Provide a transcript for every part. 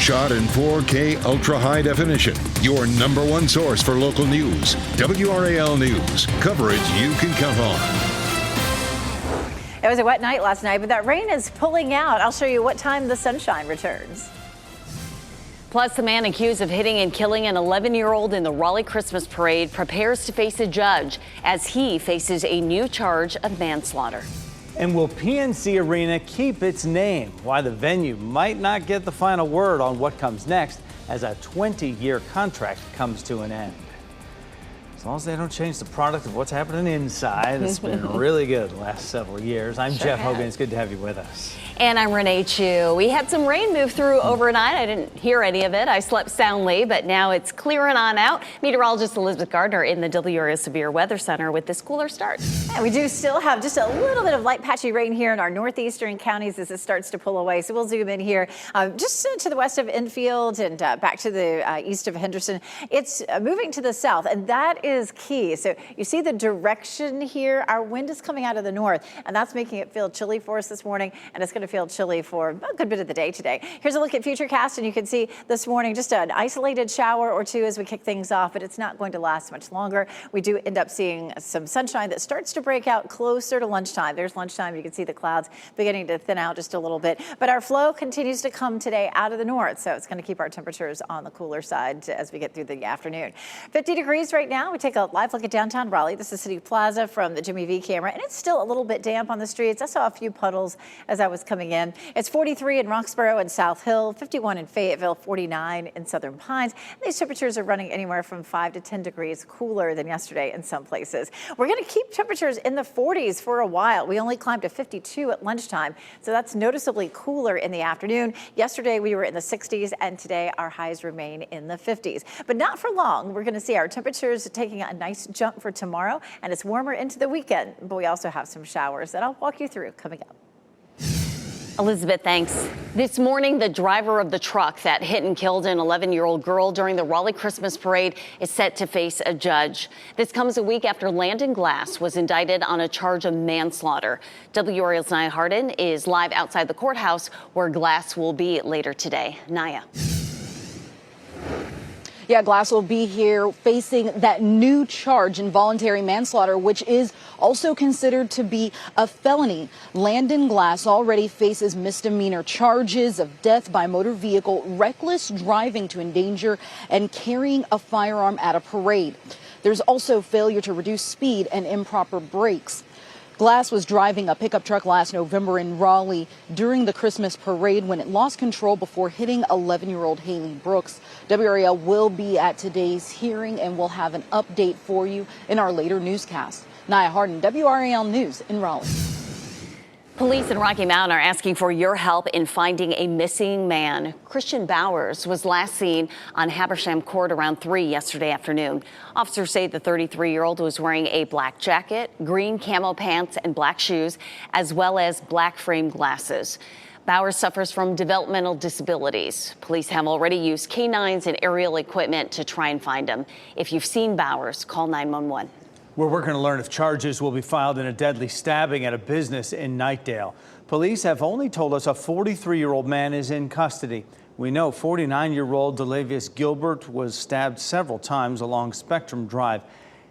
Shot in 4K ultra high definition. Your number one source for local news. WRAL News. Coverage you can count on. It was a wet night last night, but that rain is pulling out. I'll show you what time the sunshine returns. Plus, the man accused of hitting and killing an 11-year-old in the Raleigh Christmas parade prepares to face a judge as he faces a new charge of manslaughter. And will PNC Arena keep its name? Why the venue might not get the final word on what comes next as a 20-year contract comes to an end. As long as they don't change the product of what's happening inside, it's been really good the last several years. I'm Jeff Hogan. It's good to have you with us. And I'm Renee Chu. We had some rain move through overnight. I didn't hear any of it. I slept soundly, but now it's clearing on out. Meteorologist Elizabeth Gardner in the WRAL Severe Weather Center with this cooler start. And we do still have just a little bit of light patchy rain here in our northeastern counties as it starts to pull away. So we'll zoom in here just to the west of Enfield and back to the east of Henderson. It's moving to the south, and that is key. So you see the direction here. Our wind is coming out of the north, and that's making it feel chilly for us this morning, and it's going to feel chilly for a good bit of the day today. Here's a look at Futurecast, and you can see this morning just an isolated shower or two as we kick things off, but it's not going to last much longer. We do end up seeing some sunshine that starts to break out closer to lunchtime. There's lunchtime. You can see the clouds beginning to thin out just a little bit, but our flow continues to come today out of the north, so it's going to keep our temperatures on the cooler side as we get through the afternoon. 50 degrees right now. We take a live look at downtown Raleigh. This is City Plaza from the Jimmy V camera, and it's still a little bit damp on the streets. I saw a few puddles as I was coming in. It's 43 in Roxborough and South Hill, 51 in Fayetteville, 49 in Southern Pines. And these temperatures are running anywhere from 5 to 10 degrees cooler than yesterday in some places. We're going to keep temperatures in the 40s for a while. We only climbed to 52 at lunchtime, so that's noticeably cooler in the afternoon. Yesterday we were in the 60s, and today our highs remain in the 50s. But not for long. We're going to see our temperatures taking a nice jump for tomorrow, and it's warmer into the weekend. But we also have some showers that I'll walk you through coming up. Elizabeth, thanks. This morning, the driver of the truck that hit and killed an 11-year-old girl during the Raleigh Christmas parade is set to face a judge. This comes a week after Landon Glass was indicted on a charge of manslaughter. WRAL's Nia Hardin is live outside the courthouse where Glass will be later today. Nia. Yeah, Glass will be here facing that new charge, involuntary manslaughter, which is also considered to be a felony. Landon Glass already faces misdemeanor charges of death by motor vehicle, reckless driving to endanger, and carrying a firearm at a parade. There's also failure to reduce speed and improper brakes. Glass was driving a pickup truck last November in Raleigh during the Christmas parade when it lost control before hitting 11-year-old Haley Brooks. WRAL will be at today's hearing, and we'll have an update for you in our later newscast. Nia Hardin, WRAL News in Raleigh. Police in Rocky Mount are asking for your help in finding a missing man. Christian Bowers was last seen on Habersham Court around 3 yesterday afternoon. Officers say the 33-year-old was wearing a black jacket, green camo pants, and black shoes, as well as black frame glasses. Bowers suffers from developmental disabilities. Police have already used canines and aerial equipment to try and find him. If you've seen Bowers, call 911. We're working to learn if charges will be filed in a deadly stabbing at a business in Knightdale. Police have only told us a 43-year-old man is in custody. We know 49-year-old Delavius Gilbert was stabbed several times along Spectrum Drive.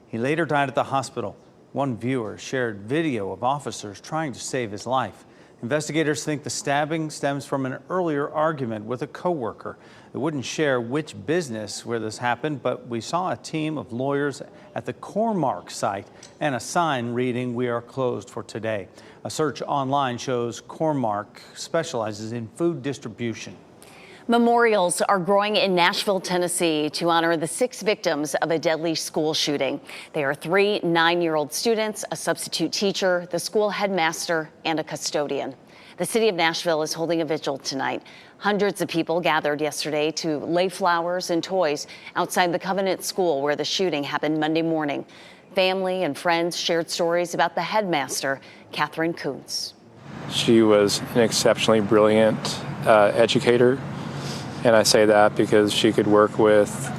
He later died at the hospital. One viewer shared video of officers trying to save his life. Investigators think the stabbing stems from an earlier argument with a coworker. They wouldn't share which business where this happened, but we saw a team of lawyers at the Core-Mark site and a sign reading, "We are closed for today." A search online shows Core-Mark specializes in food distribution. Memorials are growing in Nashville, Tennessee to honor the 6 victims of a deadly school shooting. They are 3 9-year-old students, a substitute teacher, the school headmaster, and a custodian. The city of Nashville is holding a vigil tonight. Hundreds of people gathered yesterday to lay flowers and toys outside the Covenant School where the shooting happened Monday morning. Family and friends shared stories about the headmaster, Catherine Kuntz. She was an exceptionally brilliant educator. And I say that because she could work with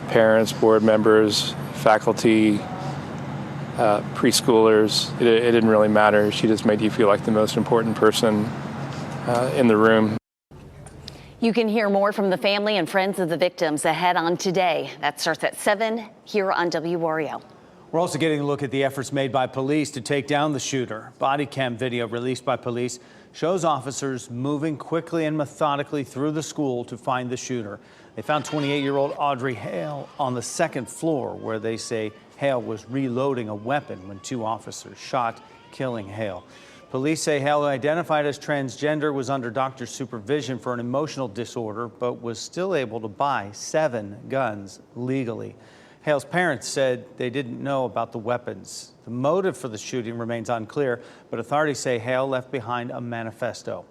parents, board members, faculty, preschoolers. It didn't really matter. She just made you feel like the most important person in the room. You can hear more from the family and friends of the victims ahead on Today. That starts at 7 here on WRAL. We're also getting a look at the efforts made by police to take down the shooter. Body cam video released by police shows officers moving quickly and methodically through the school to find the shooter. They found 28-year-old Audrey Hale on the second floor, where they say Hale was reloading a weapon when two officers shot, killing Hale. Police say Hale, identified as transgender, was under doctor's supervision for an emotional disorder, but was still able to buy 7 guns legally. Hale's parents said they didn't know about the weapons. The motive for the shooting remains unclear, but authorities say Hale left behind a manifesto.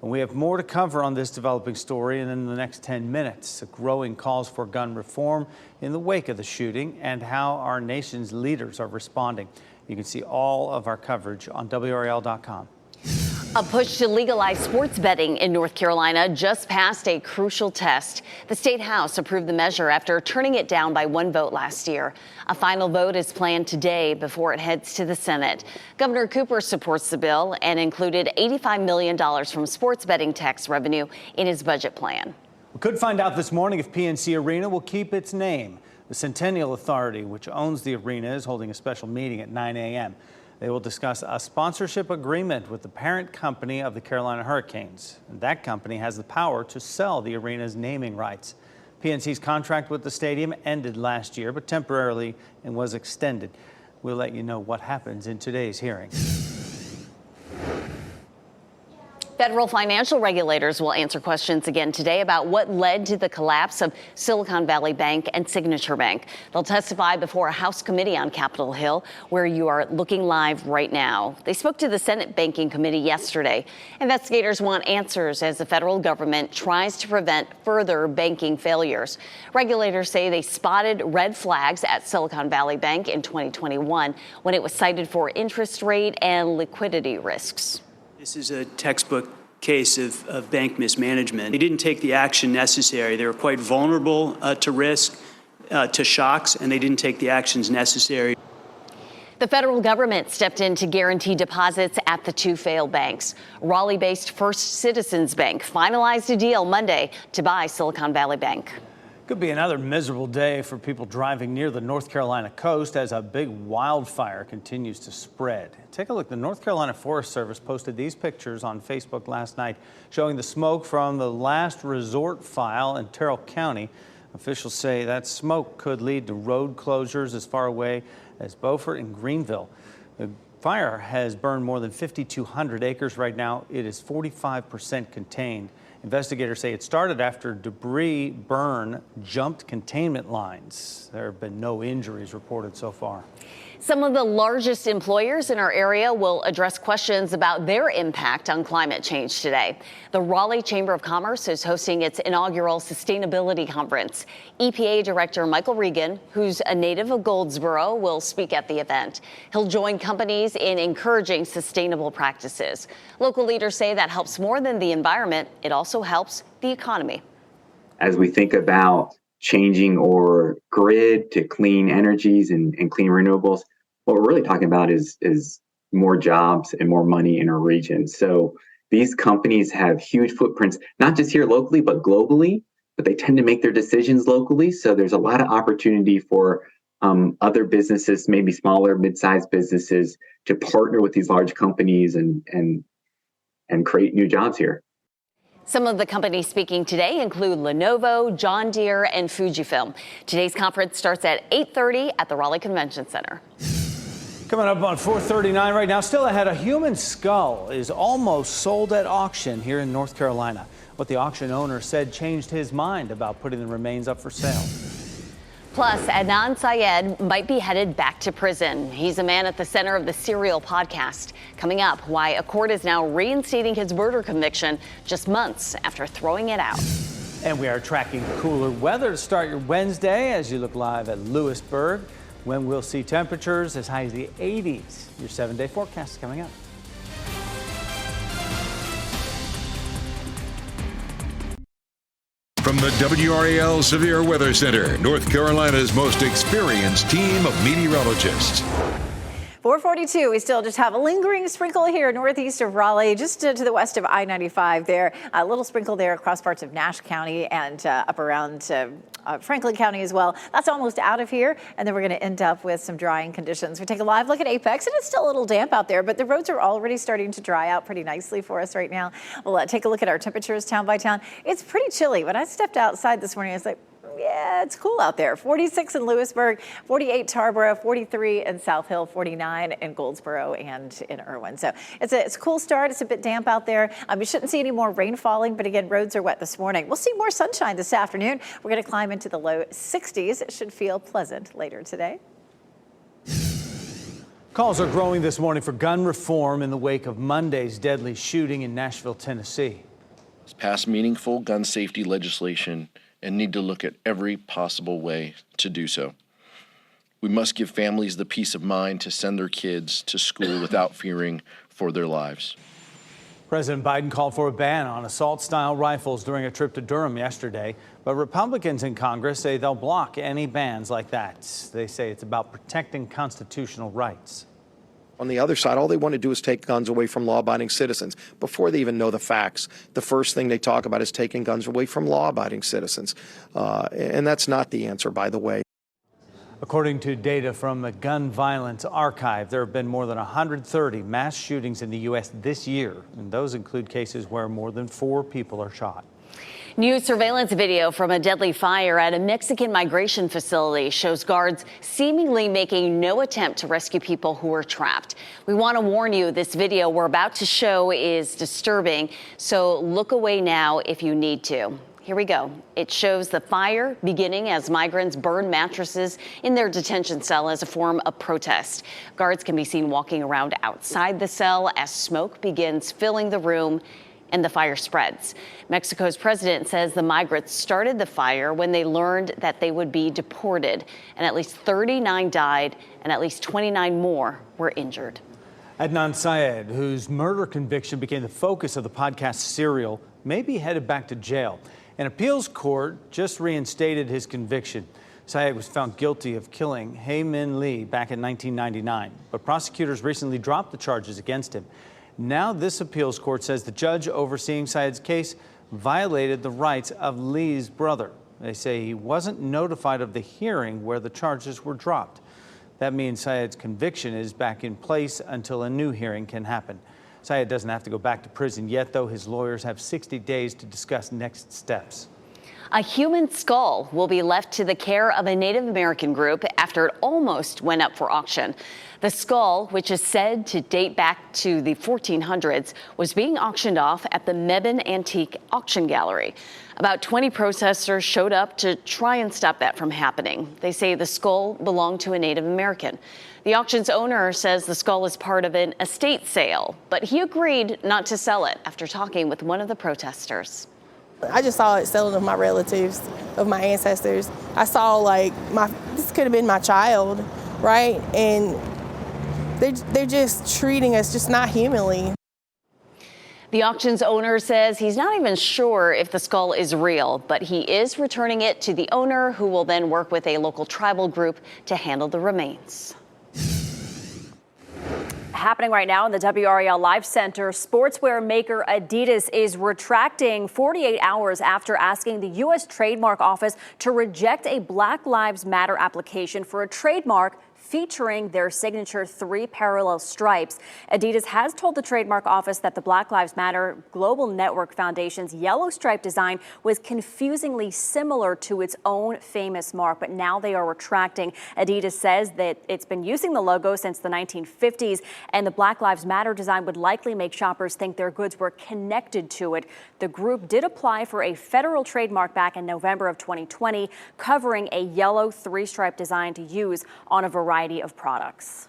And we have more to cover on this developing story in the next 10 minutes. The growing calls for gun reform in the wake of the shooting and how our nation's leaders are responding. You can see all of our coverage on WRAL.com. A push to legalize sports betting in North Carolina just passed a crucial test. The state house approved the measure after turning it down by 1 vote last year. A final vote is planned today before it heads to the Senate. Governor Cooper supports the bill and included $85 million from sports betting tax revenue in his budget plan. We could find out this morning if PNC Arena will keep its name. The Centennial Authority, which owns the arena, is holding a special meeting at 9 a.m. They will discuss a sponsorship agreement with the parent company of the Carolina Hurricanes. And that company has the power to sell the arena's naming rights. PNC's contract with the stadium ended last year, but temporarily, and was extended. We'll let you know what happens in today's hearing. Federal financial regulators will answer questions again today about what led to the collapse of Silicon Valley Bank and Signature Bank. They'll testify before a House committee on Capitol Hill, where you are looking live right now. They spoke to the Senate Banking Committee yesterday. Investigators want answers as the federal government tries to prevent further banking failures. Regulators say they spotted red flags at Silicon Valley Bank in 2021 when it was cited for interest rate and liquidity risks. This is a textbook case of bank mismanagement. They didn't take the action necessary. They were quite vulnerable to risk, to shocks, and they didn't take the actions necessary. The federal government stepped in to guarantee deposits at the 2 failed banks. Raleigh-based First Citizens Bank finalized a deal Monday to buy Silicon Valley Bank. Could be another miserable day for people driving near the North Carolina coast as a big wildfire continues to spread. Take a look. The North Carolina Forest Service posted these pictures on Facebook last night showing the smoke from the last resort fire in Terrell County. Officials say that smoke could lead to road closures as far away as Beaufort and Greenville. The fire has burned more than 5,200 acres right now. It is 45% contained. Investigators say it started after debris burn jumped containment lines. There have been no injuries reported so far. Some of the largest employers in our area will address questions about their impact on climate change today. The Raleigh Chamber of Commerce is hosting its inaugural sustainability conference. EPA Director Michael Regan, who's a native of Goldsboro, will speak at the event. He'll join companies in encouraging sustainable practices. Local leaders say that helps more than the environment. It also helps the economy. As we think about changing our grid to clean energies and clean renewables, what we're really talking about is more jobs and more money in our region. So these companies have huge footprints, not just here locally, but globally, but they tend to make their decisions locally. So there's a lot of opportunity for other businesses, maybe smaller, mid-sized businesses, to partner with these large companies and create new jobs here. Some of the companies speaking today include Lenovo, John Deere, and Fujifilm. Today's conference starts at 8:30 at the Raleigh Convention Center. Coming up on 4:39 right now, still ahead, a human skull is almost sold at auction here in North Carolina. What the auction owner said changed his mind about putting the remains up for sale. Plus, Adnan Syed might be headed back to prison. He's a man at the center of the Serial podcast. Coming up, why a court is now reinstating his murder conviction just months after throwing it out. And we are tracking cooler weather to start your Wednesday as you look live at Lewisburg, when we'll see temperatures as high as the 80s. Your 7-day forecast is coming up. From the WRAL Severe Weather Center, North Carolina's most experienced team of meteorologists. 442, we still just have a lingering sprinkle here northeast of Raleigh, just to the west of I-95 there. A little sprinkle there across parts of Nash County and up around Franklin County as well. That's almost out of here, and then we're going to end up with some drying conditions. We take a live look at Apex, and it's still a little damp out there, but the roads are already starting to dry out pretty nicely for us right now. We'll take a look at our temperatures town by town. It's pretty chilly. When I stepped outside this morning, I was like, yeah, it's cool out there. 46 in Lewisburg, 48 Tarboro, 43 in South Hill, 49 in Goldsboro and in Irwin. So it's a cool start. It's a bit damp out there. You shouldn't see any more rain falling, but again, roads are wet this morning. We'll see more sunshine this afternoon. We're going to climb into the low 60s. It should feel pleasant later today. Calls are growing this morning for gun reform in the wake of Monday's deadly shooting in Nashville, Tennessee. Let's pass meaningful gun safety legislation and need to look at every possible way to do so. We must give families the peace of mind to send their kids to school without fearing for their lives. President Biden called for a ban on assault-style rifles during a trip to Durham yesterday, but Republicans in Congress say they'll block any bans like that. They say it's about protecting constitutional rights. On the other side, all they want to do is take guns away from law-abiding citizens. Before they even know the facts, the first thing they talk about is taking guns away from law-abiding citizens. And that's not the answer, by the way. According to data from the Gun Violence Archive, there have been more than 130 mass shootings in the U.S. this year, and those include cases where more than 4 people are shot. New surveillance video from a deadly fire at a Mexican migration facility shows guards seemingly making no attempt to rescue people who are trapped. We want to warn you, this video we're about to show is disturbing, so look away now if you need to. Here we go. It shows the fire beginning as migrants burn mattresses in their detention cell as a form of protest. Guards can be seen walking around outside the cell as smoke begins filling the room and the fire spreads. Mexico's president says the migrants started the fire when they learned that they would be deported, and at least 39 died and at least 29 more were injured. Adnan Syed, whose murder conviction became the focus of the podcast Serial, may be headed back to jail. An appeals court just reinstated his conviction. Syed was found guilty of killing Hae Min Lee back in 1999, but prosecutors recently dropped the charges against him. Now this appeals court says the judge overseeing Syed's case violated the rights of Lee's brother. They say he wasn't notified of the hearing where the charges were dropped. That means Syed's conviction is back in place until a new hearing can happen. Syed doesn't have to go back to prison yet, though his lawyers have 60 days to discuss next steps. A human skull will be left to the care of a Native American group after it almost went up for auction. The skull, which is said to date back to the 1400s, was being auctioned off at the Mebane Antique Auction Gallery. About 20 protesters showed up to try and stop that from happening. They say the skull belonged to a Native American. The auction's owner says the skull is part of an estate sale, but he agreed not to sell it after talking with one of the protesters. I just saw it selling of my relatives, of my ancestors. I saw this could have been my child, right? And they're just treating us just not humanly. The auction's owner says he's not even sure if the skull is real, but he is returning it to the owner, who will then work with a local tribal group to handle the remains. Happening right now in the WRAL Live Center, sportswear maker Adidas is retracting 48 hours after asking the U.S. Trademark Office to reject a Black Lives Matter application for a trademark featuring their signature 3 parallel stripes. Adidas has told the Trademark Office that the Black Lives Matter Global Network Foundation's yellow stripe design was confusingly similar to its own famous mark, but now they are retracting. Adidas says that it's been using the logo since the 1950s, and the Black Lives Matter design would likely make shoppers think their goods were connected to it. The group did apply for a federal trademark back in November of 2020, covering a yellow 3-stripe design to use on a variety of products.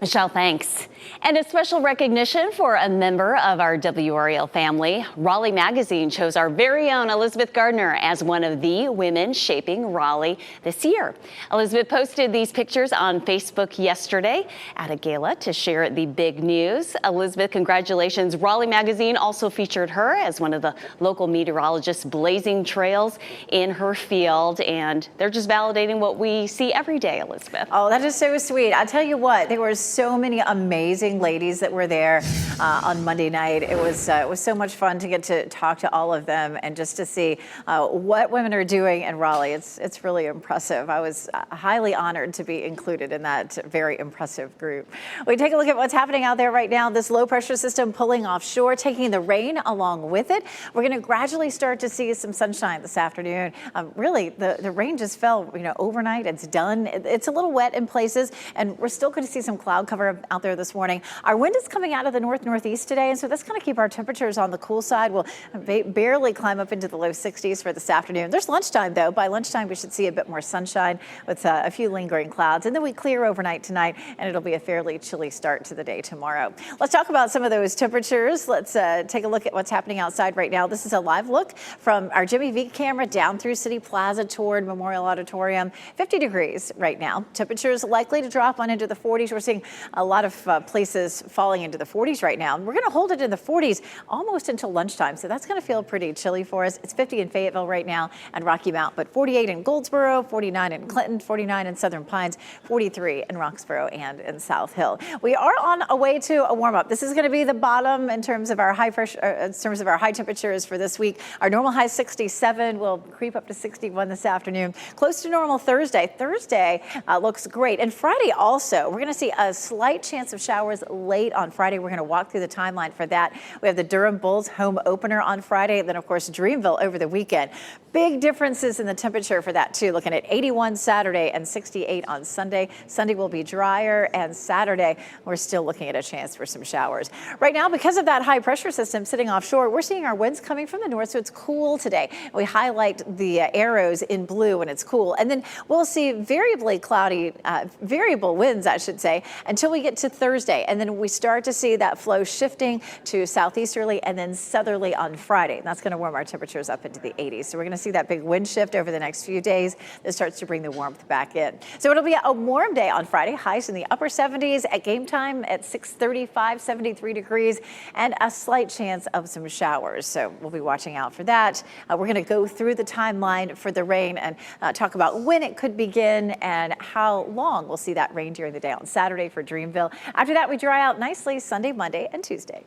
Michelle, thanks. And a special recognition for a member of our WRAL family. Raleigh Magazine chose our very own Elizabeth Gardner as one of the women shaping Raleigh this year. Elizabeth posted these pictures on Facebook yesterday at a gala to share the big news. Elizabeth, congratulations. Raleigh Magazine also featured her as one of the local meteorologists blazing trails in her field, and they're just validating what we see every day, Elizabeth. Oh, that is so sweet. I tell you what, there was so many amazing ladies that were there on Monday night. It was so much fun to get to talk to all of them and just to see what women are doing in Raleigh. It's really impressive. I was highly honored to be included in that very impressive group. We take a look at what's happening out there right now. This low pressure system pulling offshore, taking the rain along with it. We're going to gradually start to see some sunshine this afternoon. Really, the rain just fell, overnight. It's done. It's a little wet in places, and we're still going to see some cloud cover out there this morning. Our wind is coming out of the northeast today, and so that's going to keep our temperatures on the cool side. We'll barely climb up into the low 60s for this afternoon. There's lunchtime, though. By lunchtime, we should see a bit more sunshine with a few lingering clouds, and then we clear overnight tonight, and it'll be a fairly chilly start to the day tomorrow. Let's talk about some of those temperatures. Let's take a look at what's happening outside right now. This is a live look from our Jimmy V camera down through City Plaza toward Memorial Auditorium. 50 degrees right now. Temperatures likely to drop on into the 40s. We're seeing a lot of places falling into the 40s right now. We're going to hold it in the 40s almost until lunchtime, so that's going to feel pretty chilly for us. It's 50 in Fayetteville right now and Rocky Mount, but 48 in Goldsboro, 49 in Clinton, 49 in Southern Pines, 43 in Roxborough and in South Hill. We are on a way to a warm-up. This is going to be the bottom in terms of our high pressure, in terms of our high temperatures for this week. Our normal high is 67. We'll creep up to 61 this afternoon. Close to normal Thursday. Thursday looks great. And Friday also, we're going to see a slight chance of showers late on Friday. We're going to walk through the timeline for that. We have the Durham Bulls home opener on Friday, and then, of course, Dreamville over the weekend. Big differences in the temperature for that, too. Looking at 81 Saturday and 68 on Sunday. Sunday will be drier, and Saturday, we're still looking at a chance for some showers. Right now, because of that high pressure system sitting offshore, we're seeing our winds coming from the north, so it's cool today. We highlight the arrows in blue when it's cool. And then we'll see variably cloudy, variable winds, I should say, until we get to Thursday. And then we start to see that flow shifting to southeasterly and then southerly on Friday. And that's going to warm our temperatures up into the 80s. So we're going to see that big wind shift over the next few days that starts to bring the warmth back in. So it'll be a warm day on Friday, highs in the upper 70s at game time at 6:35, 73 degrees, and a slight chance of some showers. So we'll be watching out for that. We're going to go through the timeline for the rain and talk about when it could begin and how long we'll see that rain during the day on Saturday for Dreamville. After that, we dry out nicely Sunday, Monday, and Tuesday.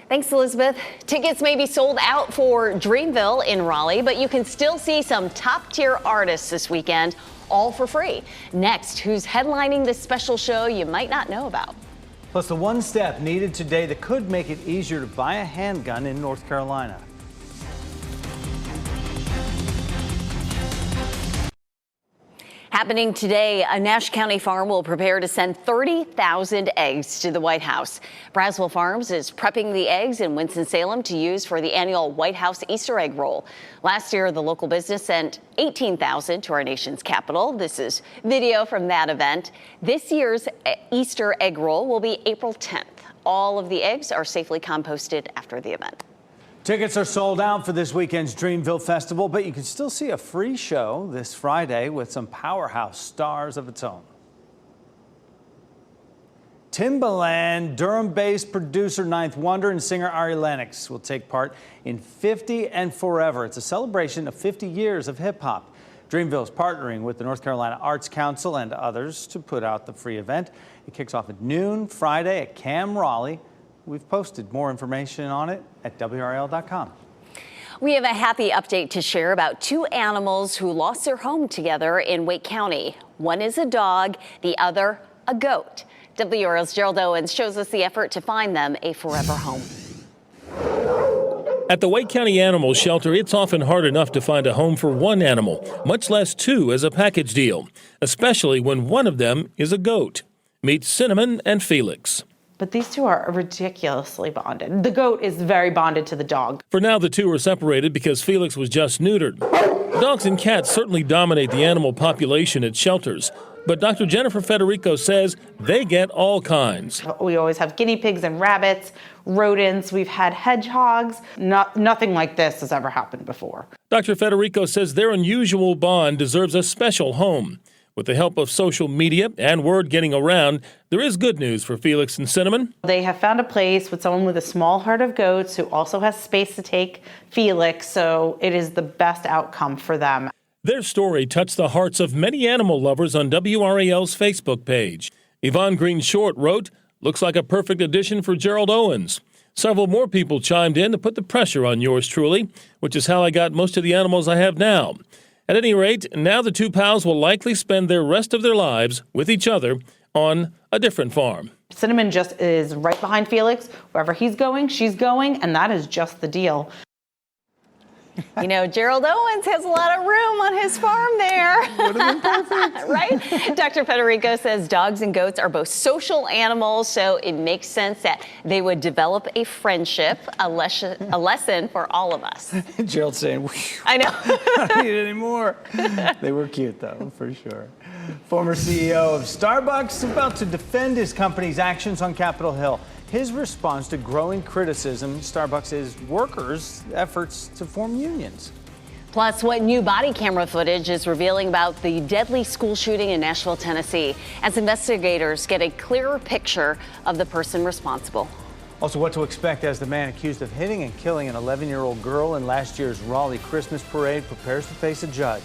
Thanks, Elizabeth. Tickets may be sold out for Dreamville in Raleigh, but you can still see some top-tier artists this weekend, all for free. Next, who's headlining this special show you might not know about? Plus, the one step needed today that could make it easier to buy a handgun in North Carolina. Happening today, a Nash County farm will prepare to send 30,000 eggs to the White House. Braswell Farms is prepping the eggs in Winston-Salem to use for the annual White House Easter egg roll. Last year, the local business sent 18,000 to our nation's capital. This is video from that event. This year's Easter egg roll will be April 10th. All of the eggs are safely composted after the event. Tickets are sold out for this weekend's Dreamville Festival, but you can still see a free show this Friday with some powerhouse stars of its own. Timbaland, Durham-based producer Ninth Wonder and singer Ari Lennox will take part in 50 and Forever. It's a celebration of 50 years of hip-hop. Dreamville is partnering with the North Carolina Arts Council and others to put out the free event. It kicks off at noon Friday at Cam Raleigh. We've posted more information on it at WRAL.com. We have a happy update to share about two animals who lost their home together in Wake County. One is a dog, the other a goat. WRAL's Gerald Owens shows us the effort to find them a forever home. At the Wake County Animal Shelter, it's often hard enough to find a home for one animal, much less two as a package deal, especially when one of them is a goat. Meet Cinnamon and Felix. But these two are ridiculously bonded. The goat is very bonded to the dog. For now, the two are separated because Felix was just neutered. Dogs and cats certainly dominate the animal population at shelters, but Dr. Jennifer Federico says they get all kinds. We always have guinea pigs and rabbits, rodents. We've had hedgehogs. Nothing like this has ever happened before. Dr. Federico says their unusual bond deserves a special home. With the help of social media and word getting around, there is good news for Felix and Cinnamon. They have found a place with someone with a small herd of goats who also has space to take Felix, so it is the best outcome for them. Their story touched the hearts of many animal lovers on WRAL's Facebook page. Yvonne Green Short wrote, "Looks like a perfect addition for Gerald Owens." Several more people chimed in to put the pressure on yours truly, which is how I got most of the animals I have now. At any rate, now the two pals will likely spend the rest of their lives with each other on a different farm. Cinnamon just is right behind Felix. Wherever he's going, she's going, and that is just the deal. You know, Gerald Owens has a lot of room on his farm there. Would have been perfect. Right? Dr. Federico says dogs and goats are both social animals, so it makes sense that they would develop a friendship, a lesson for all of us. Gerald saying, I know. I don't need any more. They were cute, though, for sure. Former CEO of Starbucks about to defend his company's actions on Capitol Hill. His response to growing criticism Starbucks' workers' efforts to form unions. Plus, what new body camera footage is revealing about the deadly school shooting in Nashville, Tennessee, as investigators get a clearer picture of the person responsible. Also, what to expect as the man accused of hitting and killing an 11-year-old girl in last year's Raleigh Christmas parade prepares to face a judge.